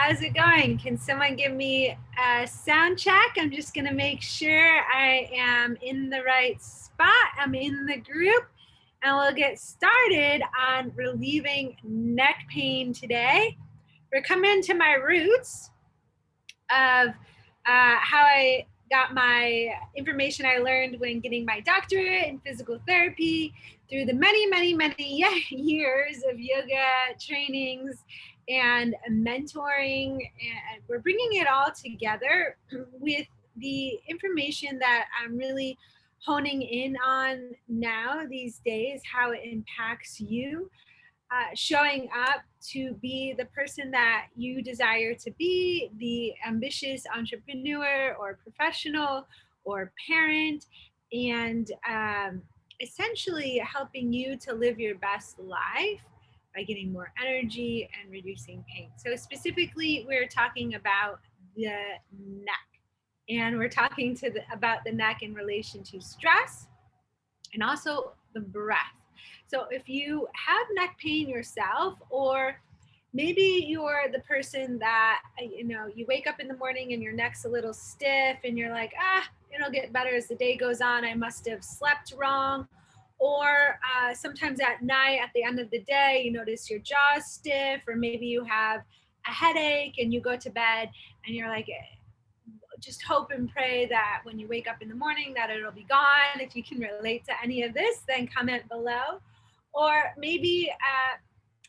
how's it going? Can someone give me a sound check? I'm just gonna make sure I am in the right spot. I'm in the group, and we'll get started on relieving neck pain today. We're coming to my roots of how I got my information I learned when getting my doctorate in physical therapy through the many years of yoga trainings and mentoring. And we're bringing it all together with the information that I'm really honing in on now these days, how it impacts you. Showing up to be the person that you desire to be, the ambitious entrepreneur or professional or parent, and essentially helping you to live your best life by getting more energy and reducing pain. So specifically, we're talking about the neck, and we're talking about the neck in relation to stress and also the breath. So if you have neck pain yourself, or maybe you're the person that, you wake up in the morning and your neck's a little stiff and you're like, it'll get better as the day goes on. I must have slept wrong. Or sometimes at night, at the end of the day, you notice your jaw's stiff, or maybe you have a headache and you go to bed and you're like, just hope and pray that when you wake up in the morning that it'll be gone. If you can relate to any of this, then comment below. Or maybe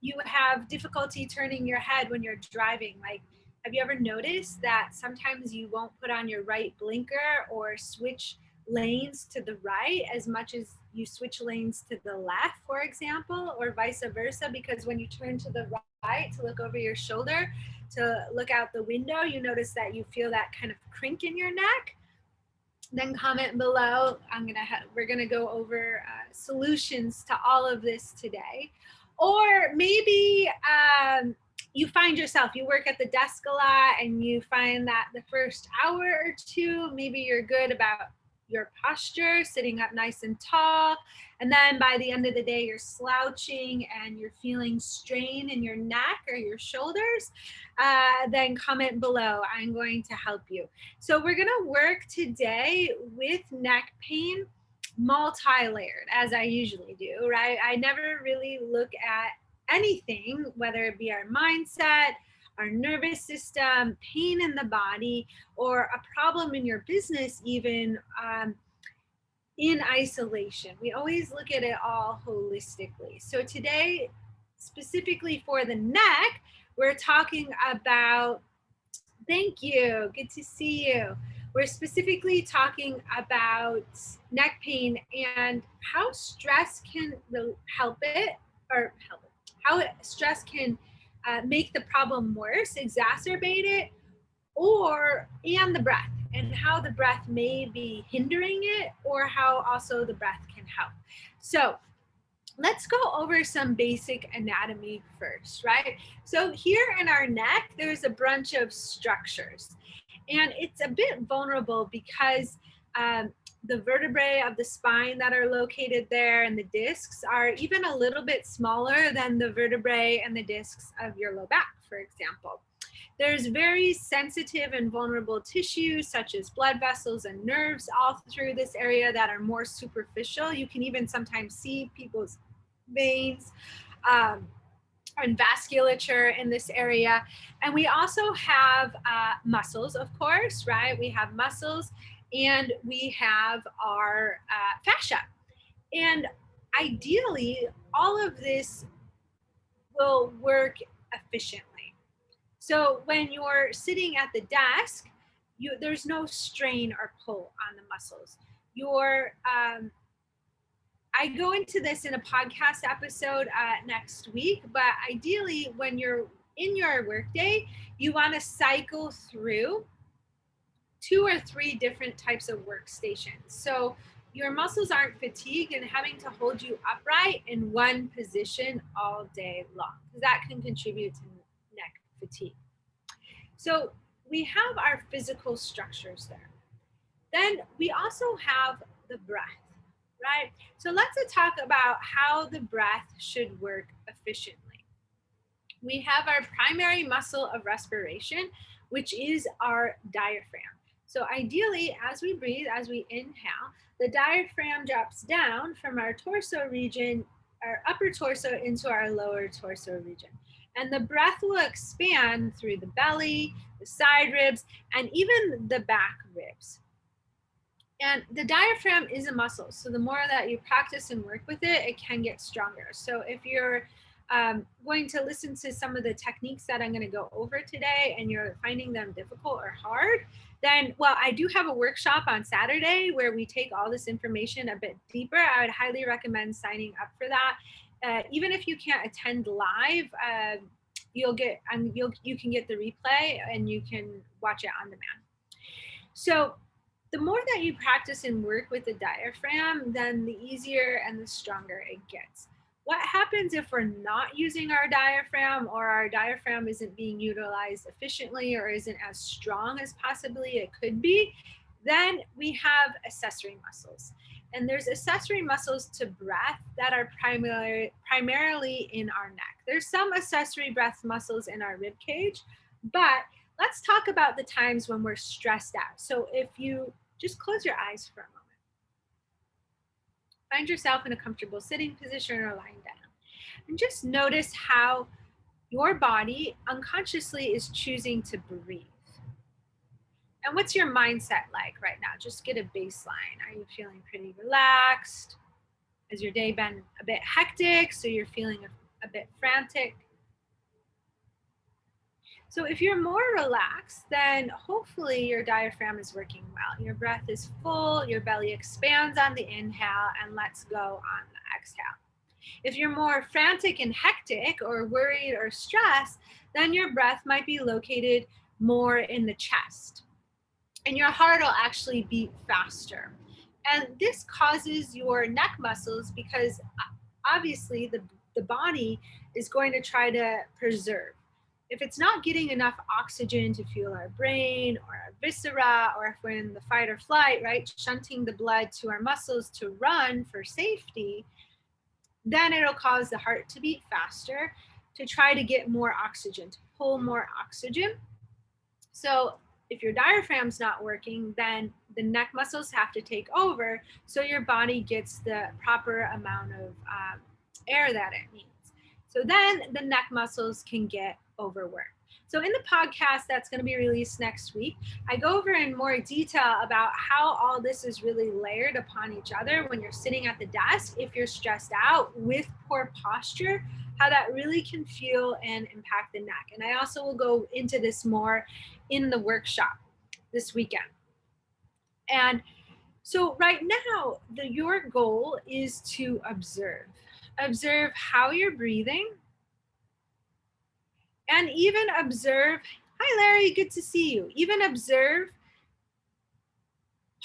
you have difficulty turning your head when you're driving. Like, have you ever noticed that sometimes you won't put on your right blinker or switch lanes to the right as much as you switch lanes to the left, for example, or vice versa? Because when you turn to the right to look over your shoulder, to look out the window, you notice that you feel that kind of crink in your neck. Then comment below. We're gonna go over solutions to all of this today. Or maybe you find yourself, you work at the desk a lot and you find that the first hour or two, maybe you're good about your posture, sitting up nice and tall. And then by the end of the day, you're slouching and you're feeling strain in your neck or your shoulders. Then comment below. I'm going to help you. So we're going to work today with neck pain, multi-layered, as I usually do, right? I never really look at anything, whether it be our mindset, our nervous system, pain in the body, or a problem in your business, even in isolation. We always look at it all holistically. So today, specifically for the neck, we're talking about, thank you, good to see you. We're specifically talking about neck pain and how stress can help it, or how stress can make the problem worse, exacerbate it, and the breath, and how the breath may be hindering it, or how also the breath can help. So let's go over some basic anatomy first, right? So here in our neck, there's a bunch of structures, and it's a bit vulnerable because the vertebrae of the spine that are located there and the discs are even a little bit smaller than the vertebrae and the discs of your low back, for example. There's very sensitive and vulnerable tissues such as blood vessels and nerves all through this area that are more superficial. You can even sometimes see people's veins and vasculature in this area. And we also have muscles, of course, right? We have muscles and we have our fascia. And ideally, all of this will work efficiently. So when you're sitting at the desk, there's no strain or pull on the muscles. I go into this in a podcast episode next week, but ideally when you're in your workday, you want to cycle through 2 or 3 different types of workstations. So your muscles aren't fatigued and having to hold you upright in one position all day long, because that can contribute to neck fatigue. So we have our physical structures there. Then we also have the breath, right? So let's talk about how the breath should work efficiently. we have our primary muscle of respiration, which is our diaphragm. So ideally, as we breathe, as we inhale, the diaphragm drops down from our torso region, our upper torso, into our lower torso region. And the breath will expand through the belly, the side ribs, and even the back ribs. And the diaphragm is a muscle. So the more that you practice and work with it, it can get stronger. So if you're going to listen to some of the techniques that I'm going to go over today and you're finding them difficult or hard, then, well, I do have a workshop on Saturday where we take all this information a bit deeper. I would highly recommend signing up for that. Even if you can't attend live, you can get the replay and you can watch it on demand. So the more that you practice and work with the diaphragm, then the easier and the stronger it gets. What happens if we're not using our diaphragm, or our diaphragm isn't being utilized efficiently or isn't as strong as possibly it could be? Then we have accessory muscles. And there's accessory muscles to breath that are primarily in our neck. There's some accessory breath muscles in our rib cage, but let's talk about the times when we're stressed out. So if you just close your eyes for a moment. Find yourself in a comfortable sitting position or lying down. And just notice how your body unconsciously is choosing to breathe. And what's your mindset like right now? Just get a baseline. Are you feeling pretty relaxed? Has your day been a bit hectic, so you're feeling a bit frantic? So if you're more relaxed, then hopefully your diaphragm is working well. Your breath is full, your belly expands on the inhale and lets go on the exhale. If you're more frantic and hectic or worried or stressed, then your breath might be located more in the chest. And your heart will actually beat faster. And this causes your neck muscles, because obviously the body is going to try to preserve. If it's not getting enough oxygen to fuel our brain or our viscera, or if we're in the fight or flight, right, shunting the blood to our muscles to run for safety, then it'll cause the heart to beat faster to try to get more oxygen, to pull more oxygen. So if your diaphragm's not working, then the neck muscles have to take over so your body gets the proper amount of air that it needs. So then the neck muscles can get overworked. So in the podcast that's going to be released next week, I go over in more detail about how all this is really layered upon each other when you're sitting at the desk, if you're stressed out with poor posture, how that really can feel and impact the neck. And I also will go into this more in the workshop this weekend. And so right now, your goal is to observe how you're breathing, and even observe, hi Larry, good to see you. Even observe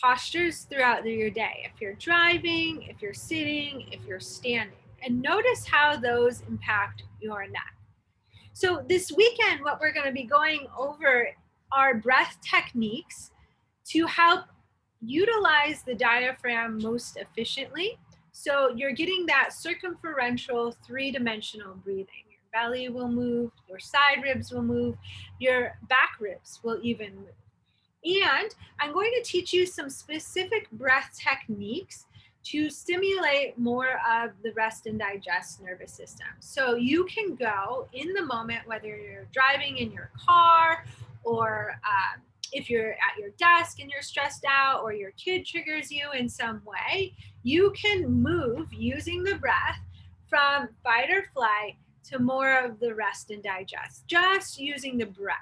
postures throughout your day. If you're driving, if you're sitting, if you're standing, and notice how those impact your neck. So this weekend, what we're going to be going over are breath techniques to help utilize the diaphragm most efficiently. So you're getting that circumferential three-dimensional breathing. Your belly will move, your side ribs will move, your back ribs will even move. And I'm going to teach you some specific breath techniques to stimulate more of the rest and digest nervous system. So you can go in the moment, whether you're driving in your car, or if you're at your desk and you're stressed out, or your kid triggers you in some way, you can move using the breath from fight or flight to more of the rest and digest, just using the breath.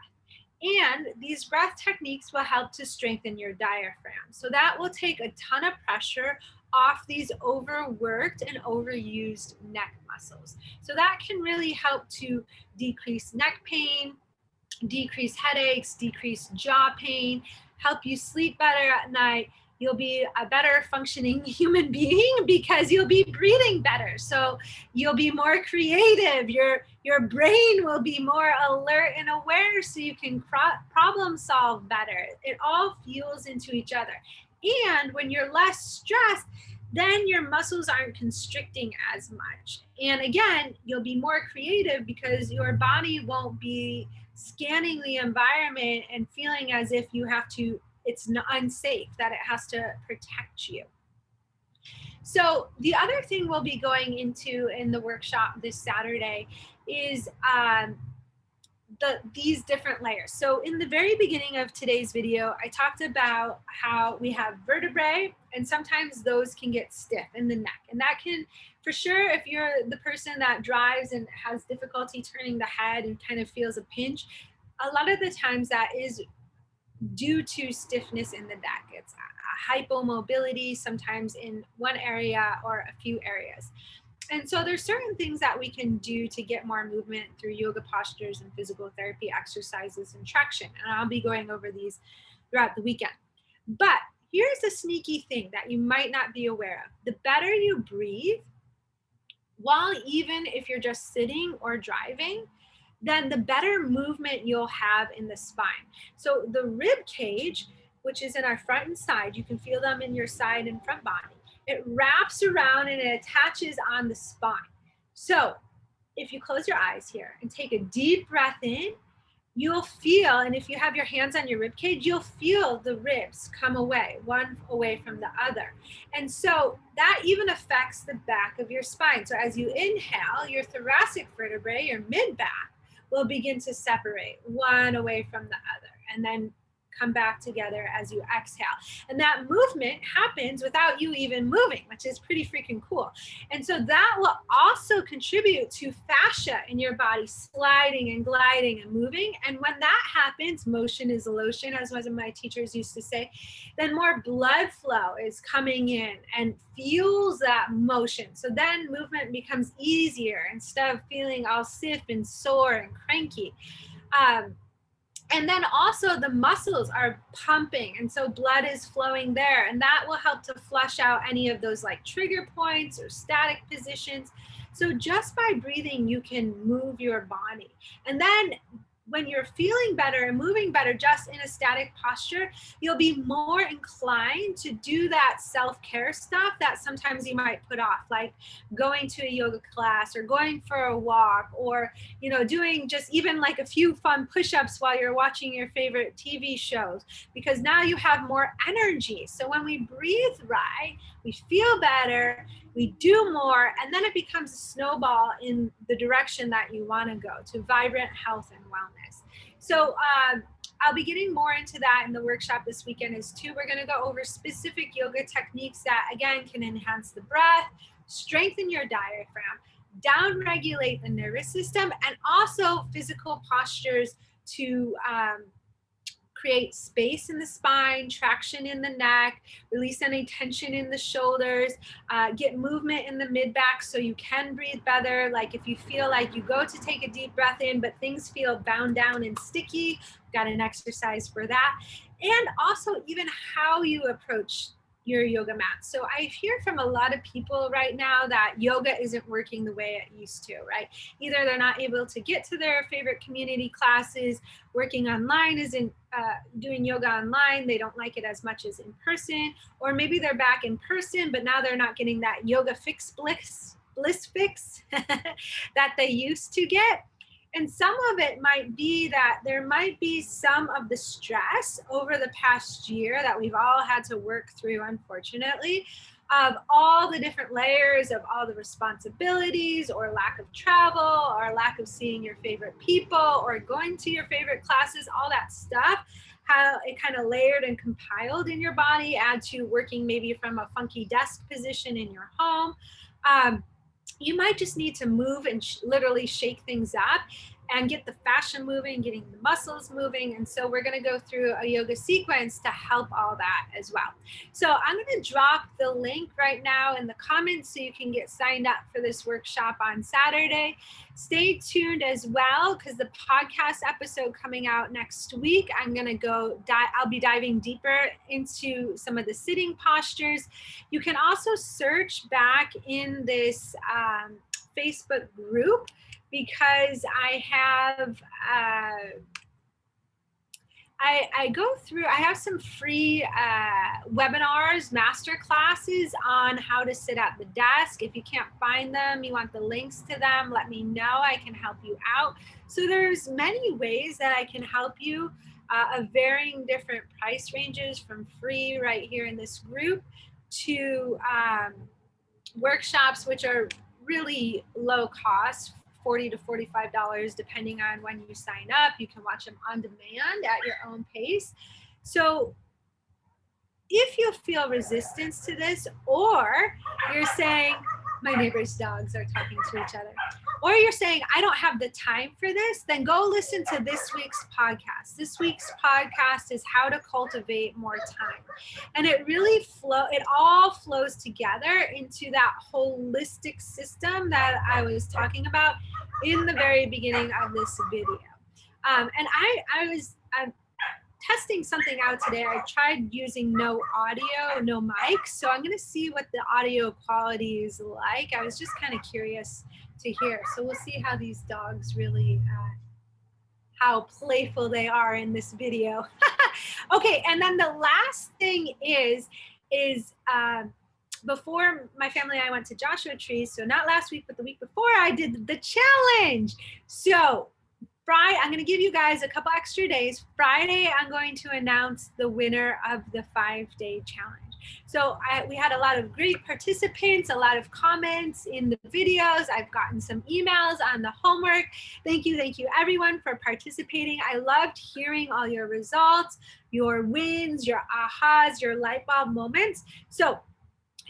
And these breath techniques will help to strengthen your diaphragm. So that will take a ton of pressure off these overworked and overused neck muscles. So that can really help to decrease neck pain, decrease headaches, decrease jaw pain, help you sleep better at night. You'll be a better functioning human being because you'll be breathing better. So you'll be more creative. Your brain will be more alert and aware, so you can problem solve better. It all fuels into each other. And when you're less stressed, then your muscles aren't constricting as much. And again, you'll be more creative because your body won't be scanning the environment and feeling as if you have to, it's unsafe, that it has to protect you. So the other thing we'll be going into in the workshop this Saturday is these different layers. So in the very beginning of today's video, I talked about how we have vertebrae, and sometimes those can get stiff in the neck. And that can, for sure, if you're the person that drives and has difficulty turning the head and kind of feels a pinch, a lot of the times that is due to stiffness in the neck. It's a hypomobility, sometimes in one area or a few areas. And so there's certain things that we can do to get more movement through yoga postures and physical therapy exercises and traction. And I'll be going over these throughout the weekend. But here's a sneaky thing that you might not be aware of. The better you breathe, while even if you're just sitting or driving, then the better movement you'll have in the spine. So the rib cage, which is in our front and side, you can feel them in your side and front body. It wraps around and it attaches on the spine. So if you close your eyes here and take a deep breath in, you'll feel, and if you have your hands on your rib cage, you'll feel the ribs come away, one away from the other. And so that even affects the back of your spine. So as you inhale, your thoracic vertebrae, your mid-back, will begin to separate one away from the other, and then come back together as you exhale. And that movement happens without you even moving, which is pretty freaking cool. And so that will also contribute to fascia in your body sliding and gliding and moving. And when that happens, motion is lotion, as one of my teachers used to say, then more blood flow is coming in and fuels that motion. So then movement becomes easier instead of feeling all stiff and sore and cranky. And then also the muscles are pumping, and so blood is flowing there, and that will help to flush out any of those like trigger points or static positions. So just by breathing, you can move your body. And then when you're feeling better and moving better just in a static posture, you'll be more inclined to do that self-care stuff that sometimes you might put off, like going to a yoga class or going for a walk, or doing just even like a few fun push-ups while you're watching your favorite TV shows, because now you have more energy. So when we breathe right, we feel better, we do more, and then it becomes a snowball in the direction that you want to go, to vibrant health and wellness. So I'll be getting more into that in the workshop this weekend as too. We're going to go over specific yoga techniques that, again, can enhance the breath, strengthen your diaphragm, down-regulate the nervous system, and also physical postures to create space in the spine, traction in the neck, release any tension in the shoulders, get movement in the mid-back so you can breathe better. Like if you feel like you go to take a deep breath in, but things feel bound down and sticky, got an exercise for that. And also even how you approach your yoga mat. So I hear from a lot of people right now that yoga isn't working the way it used to, right? Either they're not able to get to their favorite community classes, working online isn't doing yoga online, they don't like it as much as in person, or maybe they're back in person, but now they're not getting that yoga bliss fix that they used to get. And some of it might be that there might be some of the stress over the past year that we've all had to work through, unfortunately, of all the different layers of all the responsibilities, or lack of travel, or lack of seeing your favorite people, or going to your favorite classes, all that stuff, how it kind of layered and compiled in your body, add to working maybe from a funky desk position in your home. You might just need to move and literally shake things up and get the fascia moving, getting the muscles moving. And so we're going to go through a yoga sequence to help all that as well. So I'm going to drop the link right now in the comments so you can get signed up for this workshop on Saturday. Stay tuned as well, because the podcast episode coming out next week, I'm going to go, I'll be diving deeper into some of the sitting postures. You can also search back in this Facebook group, because I have I go through, I have some free webinars, master classes on how to sit at the desk. If you can't find them, you want the links to them, let me know, I can help you out. So there's many ways that I can help you of varying different price ranges, from free right here in this group to workshops, which are really low cost, $40 to $45, depending on when you sign up. You can watch them on demand at your own pace. So if you feel resistance to this, or you're saying, my neighbor's dogs are talking to each other, or you're saying, I don't have the time for this, then go listen to this week's podcast. This week's podcast is how to cultivate more time. And it really it all flows together into that holistic system that I was talking about in the very beginning of this video. And I'm testing something out today. I tried using no audio, no mic. So I'm going to see what the audio quality is like. I was just kind of curious to hear. So we'll see how these dogs really, how playful they are in this video. Okay, and then the last thing is before my family and I went to Joshua Tree, so not last week, but the week before, I did the challenge. So Friday, I'm going to give you guys a couple extra days. Friday, I'm going to announce the winner of the 5-day challenge. So we had a lot of great participants, a lot of comments in the videos. I've gotten some emails on the homework. Thank you everyone for participating. I loved hearing all your results, your wins, your ahas, your light bulb moments. So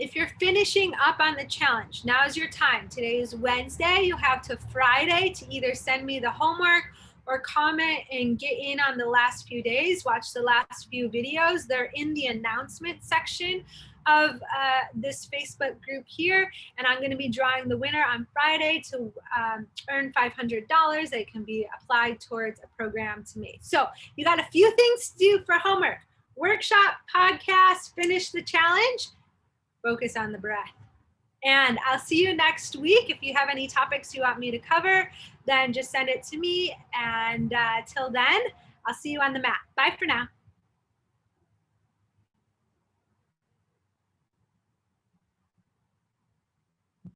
if you're finishing up on the challenge, now's your time. Today is Wednesday. You have to Friday to either send me the homework or comment and get in on the last few days. Watch the last few videos. They're in the announcement section of this Facebook group here. And I'm going to be drawing the winner on Friday to earn $500 that can be applied towards a program to me. So you got a few things to do for homework. Workshop, podcast, finish the challenge. Focus on the breath. And I'll see you next week. If you have any topics you want me to cover, then just send it to me. And till then, I'll see you on the mat. Bye for now.